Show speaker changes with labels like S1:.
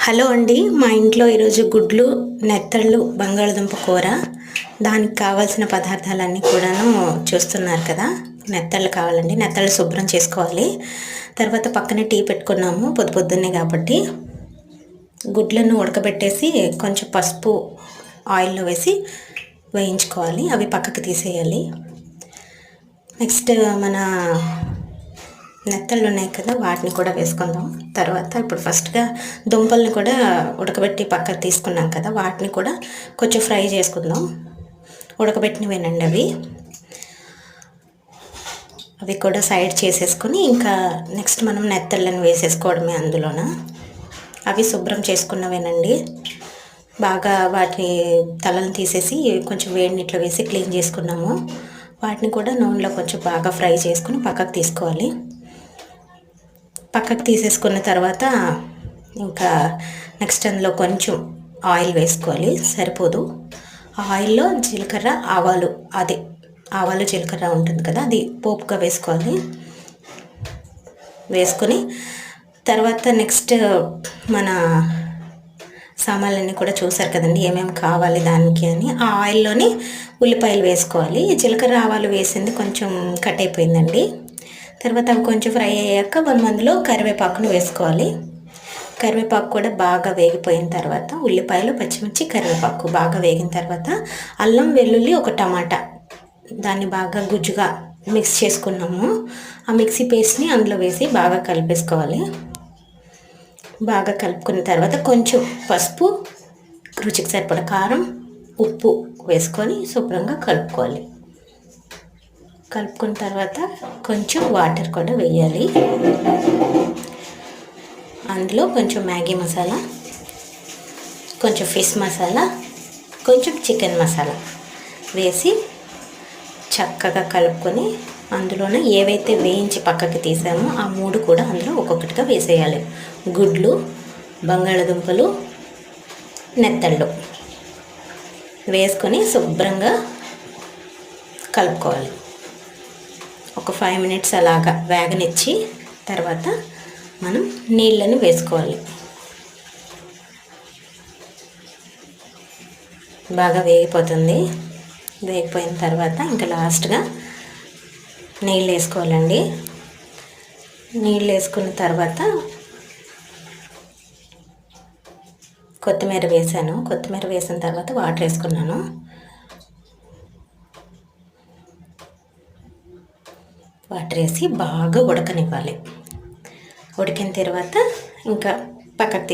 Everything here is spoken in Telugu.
S1: హలో అండి, మా ఇంట్లో ఈరోజు గుడ్లు, నెత్తళ్ళు, బంగాళదుంప కూర. దానికి కావాల్సిన పదార్థాలన్నీ కూడాను చూస్తున్నారు కదా. నెత్తళ్ళు కావాలండి. నెత్తళ్ళు శుభ్రం చేసుకోవాలి. తర్వాత పక్కనే టీ పెట్టుకున్నాము పొద్దున్నే కాబట్టి. గుడ్లను ఉడకబెట్టేసి కొంచెం పసుపు ఆయిల్లో వేసి వేయించుకోవాలి. అవి పక్కకు తీసేయాలి. నెక్స్ట్ మన నెత్తళ్ళు ఉన్నాయి కదా, వాటిని కూడా వేసుకుందాం. తర్వాత ఇప్పుడు ఫస్ట్గా దుంపల్ని కూడా ఉడకబెట్టి పక్కకు తీసుకున్నాం కదా, వాటిని కూడా కొంచెం ఫ్రై చేసుకుందాం. ఉడకబెట్టినవేనండి అవి కూడా సైడ్ చేసేసుకొని ఇంకా నెక్స్ట్ మనం నెత్తళ్ళని వేసేసుకోవడమే అందులోన. అవి శుభ్రం చేసుకున్నవేనండి. బాగా వాటి తలను తీసేసి కొంచెం వేడి నీటిలో వేసి క్లీన్ చేసుకున్నాము. వాటిని కూడా నూనెలో కొంచెం బాగా ఫ్రై చేసుకుని పక్కకు తీసుకోవాలి. పక్కకు తీసేసుకున్న తర్వాత ఇంకా నెక్స్ట్ అందులో కొంచెం ఆయిల్ వేసుకోవాలి. సరిపోదు. ఆయిల్లో జీలకర్ర, ఆవాలు, ఆవాలు జీలకర్ర ఉంటుంది కదా, అది పోపుగా వేసుకోవాలి. వేసుకొని తర్వాత నెక్స్ట్ మన సామాన్లన్నీ కూడా చూసారు కదండి, ఏమేమి కావాలి దానికి అని. ఆ ఆయిల్లోని ఉల్లిపాయలు వేసుకోవాలి. జీలకర్ర, ఆవాలు వేసింది కొంచెం కట్ అయిపోయిందండి. తర్వాత అవి కొంచెం ఫ్రై అయ్యాక మనం అందులో కరివేపాకును వేసుకోవాలి. కరివేపాకు కూడా బాగా వేగిపోయిన తర్వాత ఉల్లిపాయలు, పచ్చిమిర్చి, కరివేపాకు బాగా వేగిన తర్వాత అల్లం, వెల్లుల్లి, ఒక టమాటా, దాన్ని బాగా గుజ్జుగా మిక్స్ చేసుకున్నాము. ఆ మిక్సీ పేస్ట్ని అందులో వేసి బాగా కలిపేసుకోవాలి. బాగా కలుపుకున్న తర్వాత కొంచెం పసుపు, రుచికి సరిపడా కారం, ఉప్పు వేసుకొని శుభ్రంగా కలుపుకోవాలి. కలుపుకున్న తర్వాత కొంచెం వాటర్ కూడా వేయాలి. అందులో కొంచెం మ్యాగీ మసాలా, కొంచెం ఫిష్ మసాలా, కొంచెం చికెన్ మసాలా వేసి చక్కగా కలుపుకొని అందులోనే ఏవైతే వేయించి పక్కకి తీసామో ఆ 3 కూడా అందులో ఒక్కొక్కటిగా వేసేయాలి. గుడ్లు, బంగాళదుంపలు, నెత్తళ్ళు వేసుకొని శుభ్రంగా కలుపుకోవాలి. ఒక 5 మినిట్స్ అలాగా వేగనిచ్చి తర్వాత మనం నీళ్ళని వేసుకోవాలి. బాగా వేగిపోతుంది. వేగిపోయిన తర్వాత ఇంకా లాస్ట్గా నీళ్ళు వేసుకోవాలండి. నీళ్ళు వేసుకున్న తర్వాత కొత్తిమీర వేసాను. కొత్తిమీర వేసిన తర్వాత వాటర్ వేసుకున్నాను. వాటర్ వేసి బాగా ఉడకనివ్వాలి. ఉడికిన తర్వాత ఇంకా పక్కకు